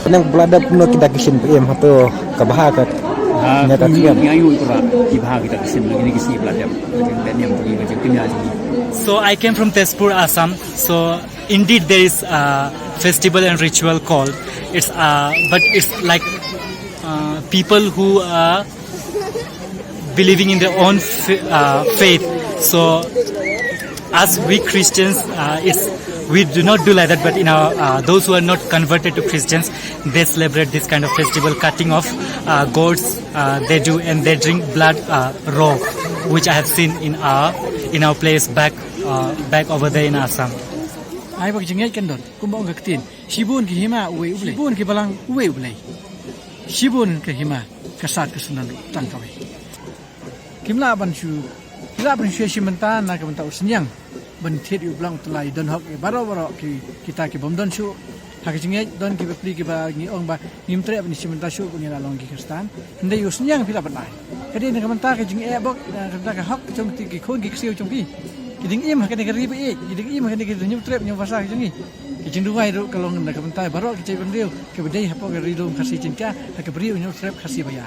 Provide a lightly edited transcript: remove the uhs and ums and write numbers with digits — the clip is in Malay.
penang belada puno kita kisin PM hato kabahakat nyata kiam. Ngayu ikra ibah kita kisin lagi kisi beladam dan yang pergi macam kimia sini. So I came from Tezpur, Assam. So indeed there is a festival and ritual called. But it's like people who are believing in their own faith. So as we Christians, we do not do like that. But in our those who are not converted to Christians, they celebrate this kind of festival, cutting off goats. They do, and they drink blood raw, which I have seen in our place back over there in Assam. Ai bak jengay kan don kumbang gaktin Shibun ki Hima uwe uble Shibun ki balang uwe uble Shibun ki Hima kasat kesunan tangkawe kimla ban shu shimenta na ka banta usnyang ban thet yu blang tulai don hok baro ki kita ki bomdon shu hak jengay don ki bapli ki ba ngi ong ba nimtre ban shimenta shu ko ngila long ki kristan ndai usnyang pila banai kadi na ka banta ka jengay bok ka hok chong ti ki khon ki siu chong ki Kiding im hakan negeri be, kiding im hakan negeri nyum trap nyum pasah jangi. Kicin duai ru kalau nak kementai baru kicai bendeu, kebedai apa kerido kasih cinta, keberi nyum trap kasih bayar.